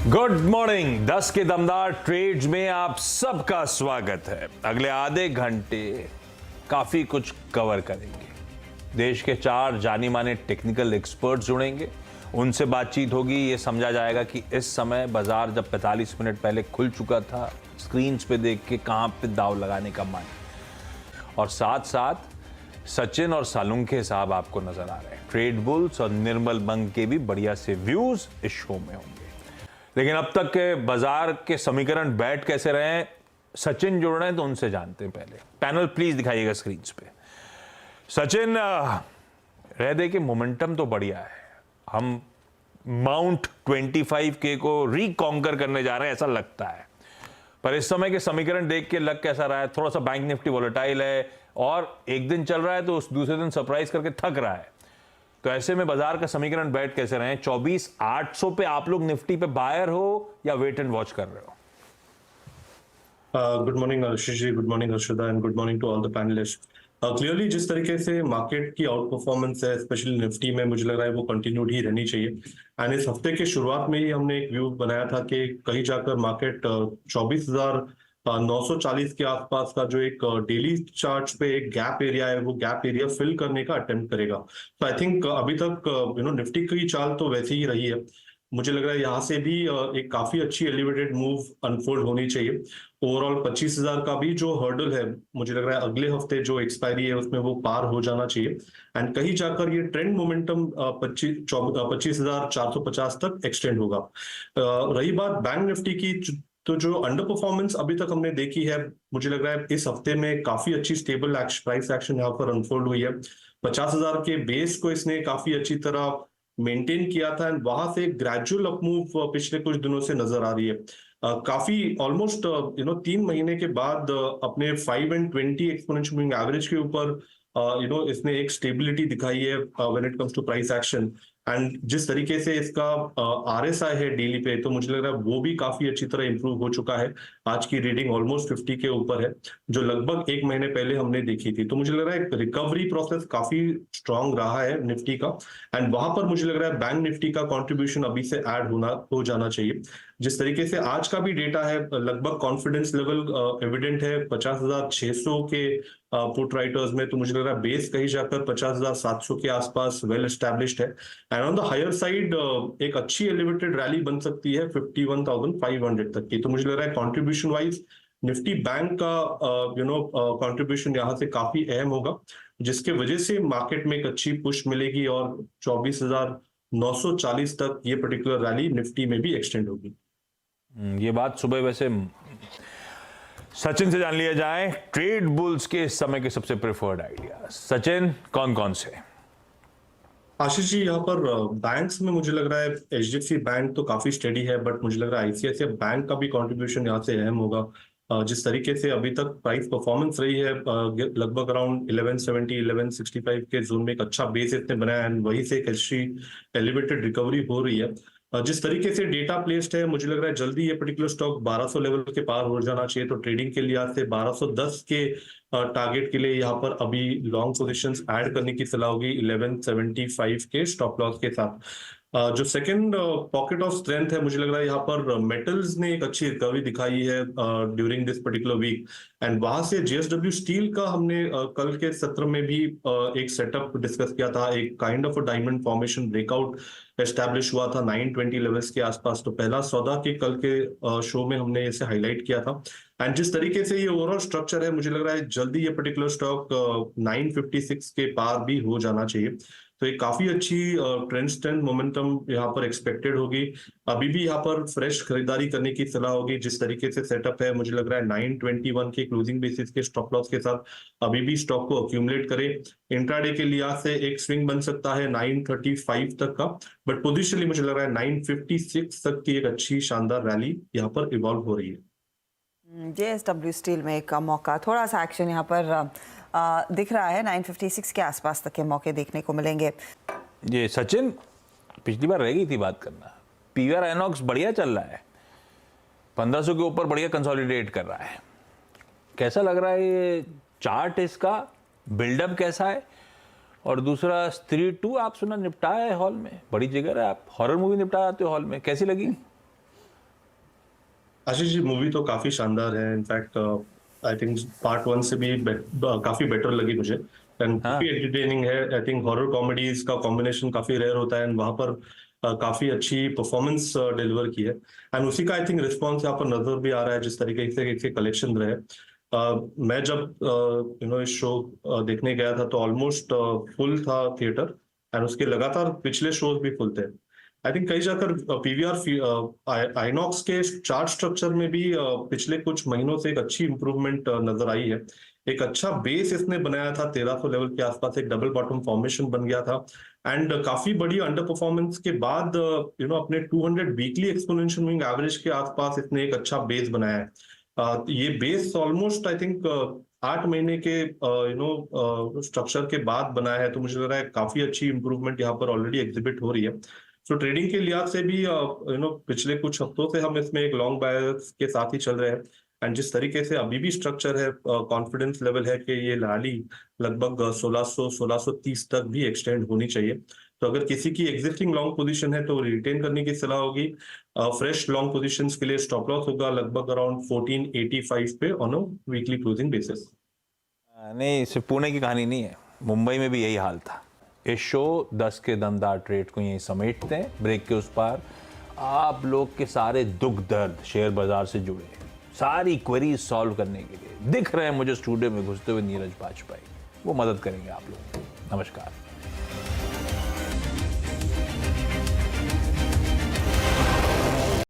Good morning. 10 के दमदार trades में आप सबका स्वागत है। अगले आधे घंटे काफी कुछ कवर करेंगे। देश के 4 जानी माने टेक्निकल एक्सपर्ट्स जुड़ेंगे, उनसे बातचीत होगी। ये समझा जाएगा कि इस समय बाजार जब 45 मिनट पहले खुल चुका था, स्क्रीन्स पे देख के कहां पे दाव लगाने का मन। और साथ साथ सचिन और सालुंखे साहब आपको नजर आ रहे हैं। ट्रेड बुल्स और निर्मल बंग के भी बढ़िया से व्यूज इस शो में होंगे। लेकिन अब तक के बाजार के समीकरण बैठ कैसे रहे हैं, सचिन जुड़ रहे हैं तो उनसे जानते हैं। पहले पैनल प्लीज दिखाइएगा स्क्रीन पे। सचिन, रह दे कि मोमेंटम तो बढ़िया है। हम माउंट 25K को रिकॉन्कर करने जा रहे हैं ऐसा लगता है, पर इस समय के समीकरण देख के लग कैसा रहा है? थोड़ा सा बैंक निफ्टी वोलेटाइल है और एक दिन चल रहा है तो उस दूसरे दिन सरप्राइज करके थक रहा है। तो ऐसे में बाजार का समीकरण बैठ कैसे रहे? 24,800 पे आप लोग निफ्टी पे बायर हो या वेट एंड वॉच कर रहे हो? Good morning Ashish ji, good morning Harshada and good morning to all the panelists. Clearly जिस तरीके से मार्केट की आउट परफॉर्मेंस है स्पेशली निफ्टी में, मुझे लग रहा है वो कंटिन्यूड ही रहनी चाहिए। एंड इस हफ्ते के शुरुआत में ही हमने एक व्यू बनाया था कि कहीं जाकर मार्केट 24,940 के आसपास का जो एक डेली चार्ट्स पे एक गैप एरिया है, वो गैप एरिया फिल करने का अटेम्प्ट करेगा। तो आई थिंक अभी तक निफ्टी की चाल तो वैसे ही रही है। मुझे लग रहा है यहाँ से भी एक काफी अच्छी एलिवेटेड मूव अनफोल्ड होनी चाहिए। ओवरऑल 25,000 का भी जो हर्डल है, मुझे लग रहा है अगले हफ्ते जो एक्सपायरी है उसमें वो पार हो जाना चाहिए। एंड कहीं जाकर ये ट्रेंड मोमेंटम 25,450 तक एक्सटेंड होगा। रही बात बैंक निफ्टी की, तो जो अंडर परफॉर्मेंस अभी तक हमने देखी है, मुझे लग रहा है इस हफ्ते में काफी अच्छी स्टेबल प्राइस एक्शन यहाँ पर अनफोल्ड हुई है। 50,000 के बेस को इसने काफी अच्छी तरह मेंटेन किया था एंड वहां से ग्रेजुअल अपमूव पिछले कुछ दिनों से नजर आ रही है। काफी ऑलमोस्ट 3 महीने के बाद अपने 5 and 20 एक्सपोनेंशियल मूविंग एवरेज के ऊपर इसने एक स्टेबिलिटी दिखाई है when it comes to price action. And जिस तरीके से इसका RSI है डेली पे, तो मुझे लग रहा है वो भी काफी अच्छी तरह इंप्रूव हो चुका है। आज की रीडिंग ऑलमोस्ट 50 के ऊपर है, जो लगभग 1 महीने पहले हमने देखी थी। तो मुझे लग रहा है रिकवरी प्रोसेस काफी स्ट्रांग रहा है निफ्टी का। एंड वहां पर मुझे लग रहा है बैंक निफ्टी का कंट्रीब्यूशन अभी से ऐड हो जाना चाहिए। जिस तरीके से आज का भी डेटा है, लगभग कॉन्फिडेंस लेवल एविडेंट है 50,600 के पुट राइटर्स में। तो मुझे लग रहा है बेस कहीं जाकर 50,700 के आसपास वेल एस्टैब्लिश्ड है। And on the higher side एक अच्छी एलिवेटेड रैली बन सकती है 51,500 तक की। तो मुझे लग रहा है कंट्रीब्यूशन वाइज निफ्टी बैंक का कंट्रीब्यूशन यहाँ से काफी अहम होगा, जिसके वजह से मार्केट में एक अच्छी पुश मिलेगी और 24,940 तक ये पर्टिकुलर रैली निफ्टी में भी एक्सटेंड होगी। ये बात सुबह वैसे सचिन से जान लिया जाए। ट्रेड बुल्स के इस समय के सबसे प्रेफर्ड आइडिया सचिन कौन कौन से? आशीष जी, यहाँ पर बैंक्स में मुझे लग रहा है HDFC बैंक तो काफी स्टेडी है, बट मुझे लग रहा है ICICI बैंक का भी कंट्रीब्यूशन यहाँ से अहम होगा। जिस तरीके से अभी तक प्राइस परफॉर्मेंस रही है, लगभग अराउंड 1170 1165 के जोन में एक अच्छा बेस इसने बनाया है, वहीं से एक अच्छी एलिवेटेड रिकवरी हो रही है। जिस तरीके से डेटा प्लेस्ड है, मुझे लग रहा है जल्दी ये पर्टिकुलर स्टॉक 1200 लेवल के पार हो जाना चाहिए। तो ट्रेडिंग के लिहाज से 1210 के टारगेट के लिए यहाँ पर अभी लॉन्ग पोजीशंस ऐड करने की सलाह होगी 1175 के स्टॉप लॉस के साथ। जो सेकंड पॉकेट ऑफ स्ट्रेंथ है, मुझे लग रहा है यहाँ पर मेटल्स ने एक अच्छी रिकवरी दिखाई है during this particular week. And वहां से JSW स्टील का हमने कल के सत्र में भी एक सेटअप डिस्कस किया था। एक kind of a diamond formation breakout establish हुआ था 920 लेवल्स के आसपास। तो पहला सौदा के कल के शो में हमने इसे हाईलाइट किया था। एंड जिस तरीके से ये ओवरऑल स्ट्रक्चर है, मुझे लग रहा है जल्दी ये पर्टिकुलर स्टॉक 956 के पार भी हो जाना चाहिए। तो एक काफी अच्छी ट्रेंड मोमेंटम यहाँ पर एक्सपेक्टेड होगी। अभी भी यहाँ पर फ्रेश खरीदारी करने की सलाह होगी। जिस तरीके से सेटअप है, मुझे लग रहा है 921 के क्लोजिंग बेसिस के स्टॉप लॉस के साथ अभी भी स्टॉक को अक्यूमुलेट करें। इंट्राडे के लिहाज से एक स्विंग बन सकता है 935 तक का, बट पोजिशनली मुझे लग रहा है 956 तक की एक अच्छी शानदार रैली यहाँ पर इवॉल्व हो रही है। JSW स्टील में एक मौका, थोड़ा सा एक्शन यहाँ पर दिख रहा है। 956 के आसपास तक के मौके देखने को मिलेंगे। ये सचिन, पिछली बार रह गई थी बात करना, PVR आइनॉक्स बढ़िया चल रहा है, 1500 के ऊपर बढ़िया कंसोलिडेट कर रहा है। कैसा लग रहा है ये चार्ट, इसका बिल्डअप कैसा है? और दूसरा स्त्री 2 आप सुना निपटाया है हॉल में, बड़ी जिगर है, आप हॉरर मूवी निपटा आते हो हॉल में, कैसी लगी? आशीष जी, मूवी तो काफी शानदार है। इनफैक्ट आई थिंक पार्ट 1 से भी काफी बेटर लगी मुझे, एंड हाँ। काफी एंटरटेनिंग है। आई थिंक हॉरर कॉमेडीज का कॉम्बिनेशन काफी रेयर होता है, एंड वहां पर काफी अच्छी परफॉर्मेंस डिलीवर की है। एंड उसी का आई थिंक रिस्पॉन्स यहाँ पर नजर भी आ रहा है, जिस तरीके से इसके कलेक्शन रहे। मैं जब इस शो देखने गया था तो ऑलमोस्ट फुल था थिएटर, एंड उसके लगातार पिछले शोज भी फुल थे। आई थिंक कहीं जाकर पीवीआर आइनॉक्स के चार्ट स्ट्रक्चर में भी पिछले कुछ महीनों से एक अच्छी इंप्रूवमेंट नजर आई है। एक अच्छा बेस इसने बनाया था, 1300 लेवल के आसपास एक डबल बॉटम फॉर्मेशन बन गया था, एंड काफी बड़ी अंडर परफॉर्मेंस के बाद अपने 200 वीकली एक्सपोनेंशियल मूविंग एवरेज के आसपास इसने एक अच्छा बेस बनाया है। ये बेस ऑलमोस्ट आई थिंक 8 महीने के स्ट्रक्चर के बाद बनाया है, तो मुझे लग रहा है काफी अच्छी इंप्रूवमेंट यहाँ पर ऑलरेडी एग्जिबिट हो रही है। सो ट्रेडिंग के लिहाज से भी पिछले कुछ हफ्तों से हम इसमें एक लॉन्ग बायर्स के साथ ही चल रहे हैं, एंड जिस तरीके से अभी भी स्ट्रक्चर है, कॉन्फिडेंस लेवल है कि ये रैली लगभग 1630 तक भी एक्सटेंड होनी चाहिए। तो अगर किसी की एग्जिस्टिंग लॉन्ग पोजीशन है तो रिटेन करने की सलाह होगी। फ्रेश लॉन्ग पोजीशंस के लिए स्टॉप लॉस होगा लगभग अराउंड 1485 पे on a weekly closing basis. नहीं, सिर्फ पुणे की कहानी नहीं है, मुंबई में भी यही हाल था। इस शो 10 के दमदार ट्रेड को यहीं समेटते हैं। ब्रेक के उस पार आप लोग के सारे दुख दर्द शेयर बाजार से जुड़े, सारी क्वेरीज सॉल्व करने के लिए दिख रहे हैं मुझे स्टूडियो में घुसते हुए नीरज बाजपेयी, वो मदद करेंगे आप लोग। नमस्कार।